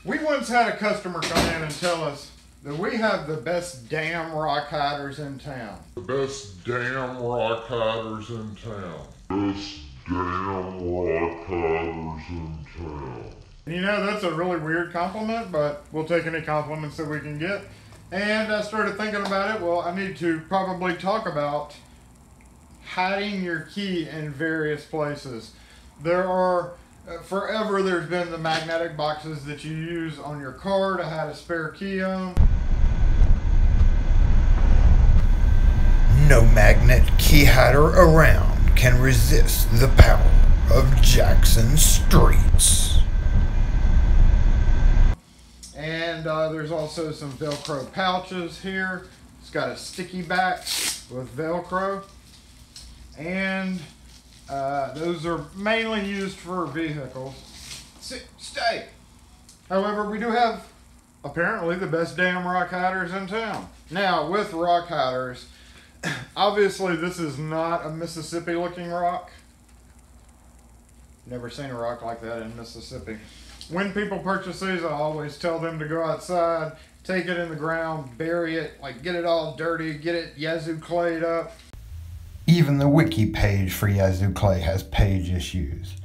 We once had a customer come in and tell us that we have the best damn rock hiders in town. The best damn rock hiders in town. Best damn rock hiders in town. You know, that's a really weird compliment, but we'll take any compliments that we can get. And I started thinking about it. Well, I need to probably talk about hiding your key in various places. There are, forever there's been the magnetic boxes that you use on your car to hide a spare key on. No magnet key hider around can resist the power of Jackson streets. And there's also some Velcro pouches here. It's got a sticky back with Velcro. And those are mainly used for vehicles. Stay! However, we do have apparently the best damn rock hiders in town. Now, with rock hiders, obviously this is not a Mississippi looking rock. Never seen a rock like that in Mississippi. When people purchase these, I always tell them to go outside, take it in the ground, bury it, like get it all dirty, get it Yazoo clayed up. Even the wiki page for Yazoo clay has page issues.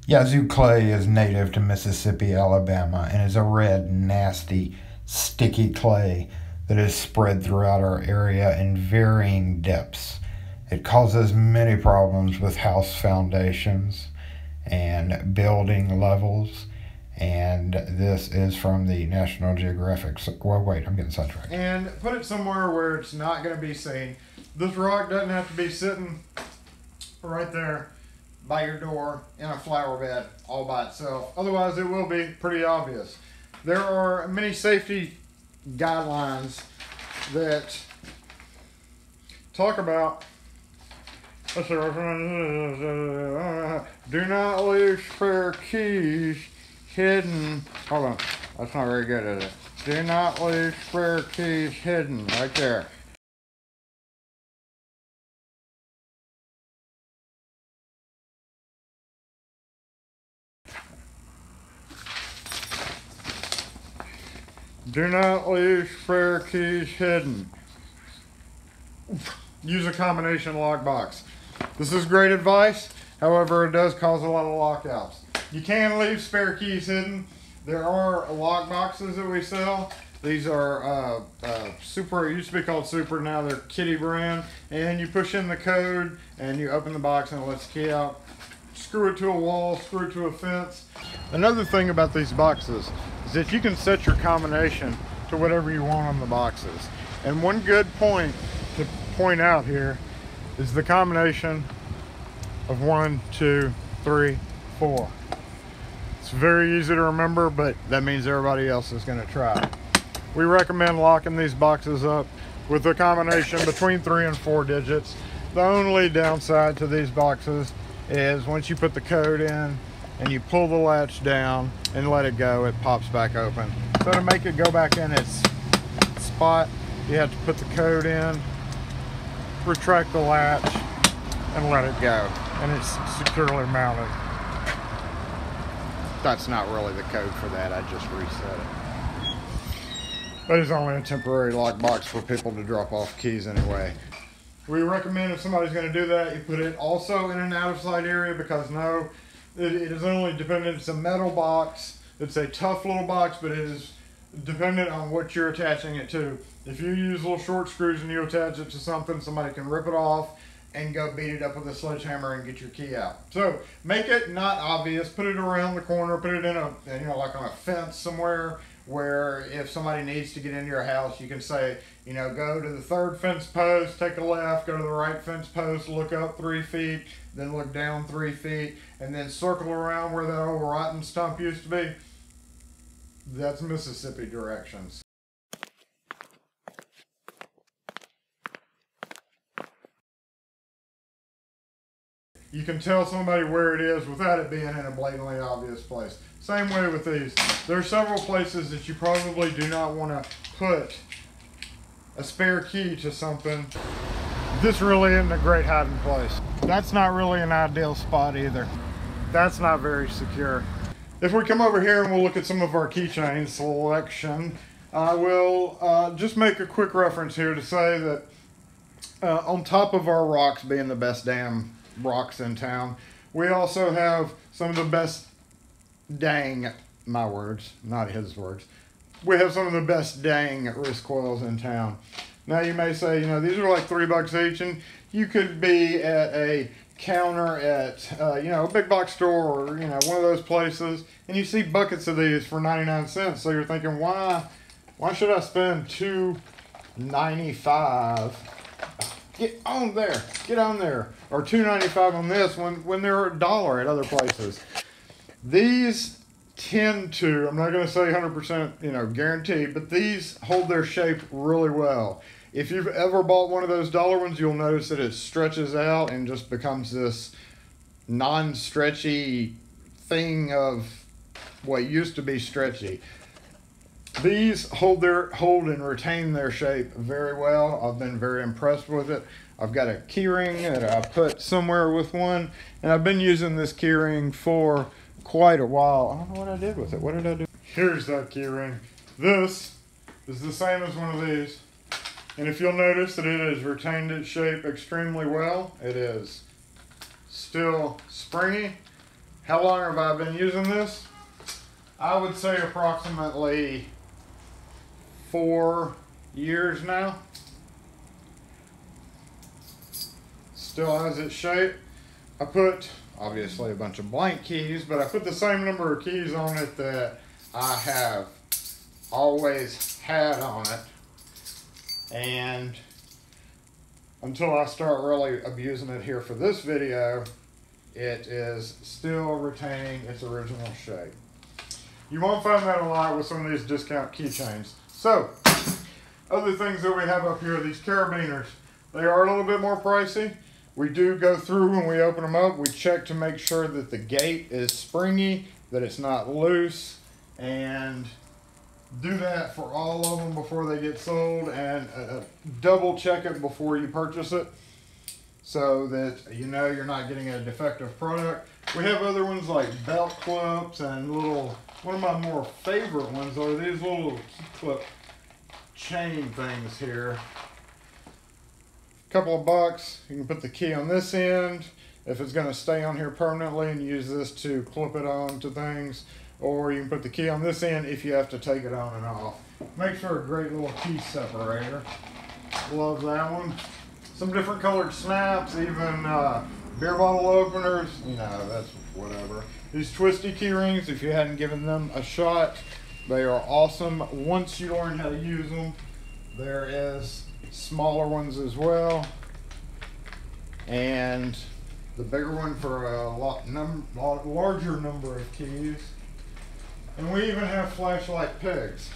Yazoo clay is native to Mississippi, Alabama, and is a red, nasty, sticky clay that is spread throughout our area in varying depths. It causes many problems with house foundations and building levels. And this is from the National Geographic. Well, wait, I'm getting sidetracked. And put it somewhere where it's not going to be seen. This rock doesn't have to be sitting right there by your door in a flower bed all by itself. Otherwise, it will be pretty obvious. There are many safety guidelines that talk about, do not leave spare keys hidden. Hold on, that's not very good, is it? Do not leave spare keys hidden right there. Do not leave spare keys hidden. Use a combination lockbox. This is great advice, however it does cause a lot of lockouts. You can leave spare keys hidden. There are lock boxes that we sell. These are Super, it used to be called Super, now they're Kitty brand. And you push in the code and you open the box and it lets the key out. Screw it to a wall, screw it to a fence. Another thing about these boxes is that you can set your combination to whatever you want on the boxes. And one good point to point out here is the combination of 1, 2, 3, 4. It's very easy to remember, but that means everybody else is going to try. We recommend locking these boxes up with a combination between 3 and 4 digits. The only downside to these boxes is once you put the code in and you pull the latch down and let it go, it pops back open. So to make it go back in its spot, you have to put the code in, retract the latch, and let it go. And it's securely mounted. That's not really the code for that, I just reset it. But it's only a temporary lockbox for people to drop off keys anyway. We recommend if somebody's going to do that, you put it also in an out of sight area, because no, it is only dependent, it's a metal box, it's a tough little box, but it is dependent on what you're attaching it to. If you use little short screws and you attach it to something, somebody can rip it off and go beat it up with a sledgehammer and get your key out. So make it not obvious, put it around the corner, put it in a, you know, like on a fence somewhere where if somebody needs to get into your house, you can say, you know, go to the 3rd fence post, take a left, go to the right fence post, look up 3 feet, then look down 3 feet, and then circle around where that old rotten stump used to be. That's Mississippi directions. You can tell somebody where it is without it being in a blatantly obvious place. Same way with these. There are several places that you probably do not want to put a spare key to something. This really isn't a great hiding place. That's not really an ideal spot either. That's not very secure. If we come over here and we'll look at some of our keychain selection, I will just make a quick reference here to say that on top of our rocks being the best damn rocks in town, we also have some of the best, dang, my words, not his words, we have some of the best dang wrist coils in town. Now you may say, you know, these are like $3 each, and you could be at a counter at, you know, a big box store or, you know, one of those places, and you see buckets of these for 99 cents. So you're thinking, why should I spend $2.95? Get on there, or $2.95 on this when they're $1 at other places. These tend to, I'm not going to say 100%, you know, guaranteed, but these hold their shape really well. If you've ever bought one of those dollar ones, you'll notice that it stretches out and just becomes this non-stretchy thing of what used to be stretchy. These hold and retain their shape very well. I've been very impressed with it. I've got a key ring that I put somewhere with one, and I've been using this key ring for quite a while. I don't know what I did with it. What did I do? Here's that key ring. This is the same as one of these. And if you'll notice that it has retained its shape extremely well. It is still springy. How long have I been using this? I would say approximately 4 years now. Still has its shape. I put, obviously, a bunch of blank keys, but I put the same number of keys on it that I have always had on it. And until I start really abusing it here for this video, it is still retaining its original shape. You won't find that a lot with some of these discount keychains. So, other things that we have up here, these carabiners, they are a little bit more pricey. We do go through when we open them up, we check to make sure that the gate is springy, that it's not loose, and do that for all of them before they get sold, and double check it before you purchase it so that you know you're not getting a defective product. We have other ones like belt clips and little, one of my more favorite ones are these little key clip chain things here. Couple of bucks, you can put the key on this end if it's going to stay on here permanently and use this to clip it on to things, or you can put the key on this end if you have to take it on and off. Makes for a great little key separator. Love that one. Some different colored snaps, even beer bottle openers, you know, that's whatever. These twisty key rings, if you hadn't given them a shot, they are awesome once you learn how to use them. There is smaller ones as well, and the bigger one for a lot larger number of keys. And we even have flashlight pigs.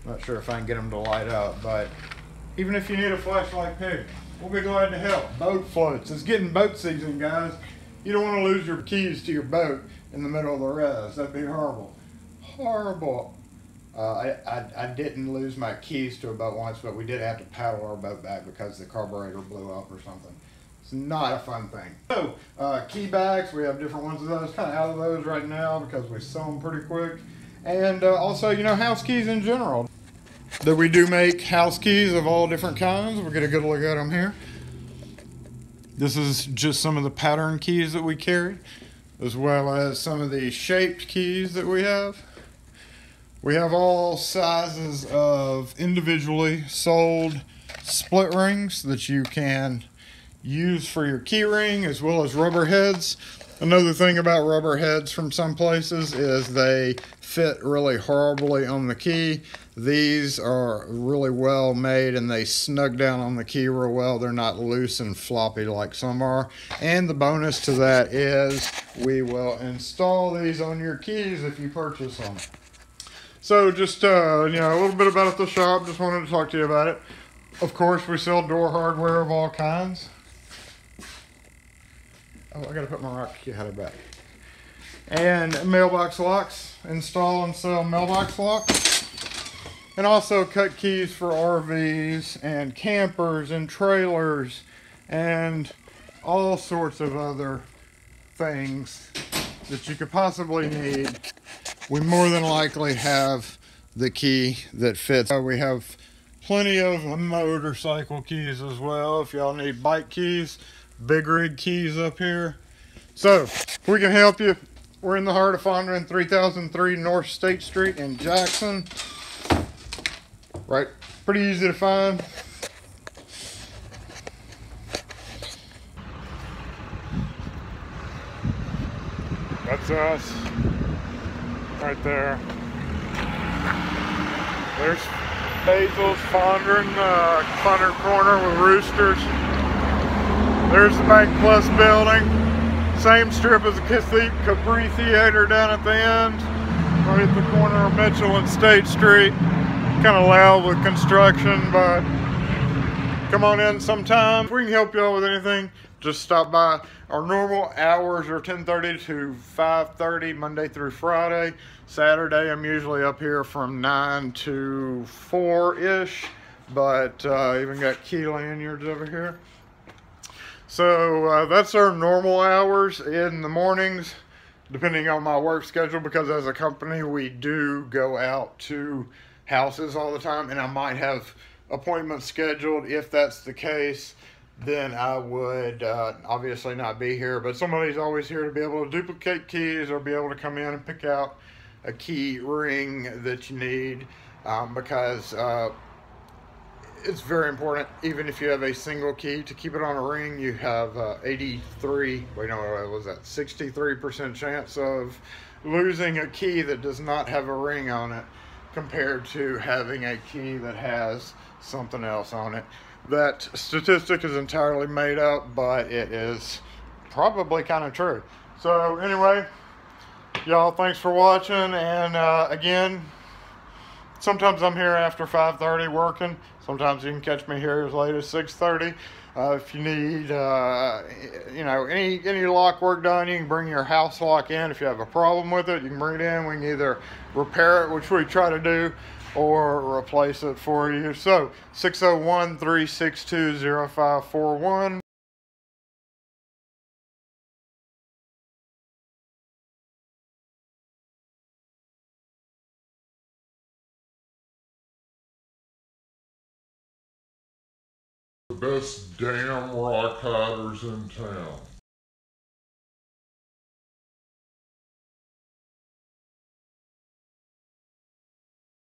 Not sure if I can get them to light up, but even if you need a flashlight pig, we'll be glad to help. Boat floats. It's getting boat season, guys. You don't want to lose your keys to your boat in the middle of the res. That'd be horrible. Horrible. I didn't lose my keys to a boat once, but we did have to paddle our boat back because the carburetor blew up or something. It's not a fun thing. So, key bags, we have different ones of those. Kind of out of those right now because we sell them pretty quick. And also, you know, house keys in general. That we do make house keys of all different kinds. We'll get a good look at them here. This is just some of the pattern keys that we carry, as well as some of the shaped keys that we have. We have all sizes of individually sold split rings that you can use for your key ring, as well as rubber heads. Another thing about rubber heads from some places is they fit really horribly on the key. These are really well made and they snug down on the key real well. They're not loose and floppy like some are. And the bonus to that is we will install these on your keys if you purchase them. So just, you know, a little bit about the shop. Just wanted to talk to you about it. Of course, we sell door hardware of all kinds. Oh, I gotta put my rock key out of back. And mailbox locks. Install and sell mailbox locks. And also cut keys for RVs and campers and trailers and all sorts of other things. that you could possibly need, we more than likely have the key that fits. We have plenty of motorcycle keys as well. If y'all need bike keys, big rig keys up here. So, if we can help you, we're in the heart of Fonda in 3003 North State Street in Jackson. Right, pretty easy to find. That's us, right there. There's Basil's Fondren, Fondren Corner with Roosters. There's the Bank Plus building. Same strip as the Capri Theater down at the end. Right at the corner of Mitchell and State Street. Kind of loud with construction, but come on in sometime. If we can help y'all with anything, just stop by. Our normal hours are 10:30 to 5:30, Monday through Friday. Saturday, I'm usually up here from 9 to 4-ish, but even got key lanyards over here. So that's our normal hours in the mornings, depending on my work schedule, because as a company, we do go out to houses all the time, and I might have appointments scheduled. If that's the case, then I would obviously not be here, but somebody's always here to be able to duplicate keys or be able to come in and pick out a key ring that you need, because it's very important, even if you have a single key, to keep it on a ring. You have 63% chance of losing a key that does not have a ring on it compared to having a key that has something else on it. That statistic is entirely made up, but it is probably kind of true. So anyway, y'all, thanks for watching, and again, sometimes I'm here after 5:30 working. Sometimes you can catch me here as late as 6:30. If you need, you know, any lock work done, you can bring your house lock in. If you have a problem with it, you can bring it in. We can either repair it, which we try to do, or replace it for you. So 601-362-0541. The best damn rock hiders in town.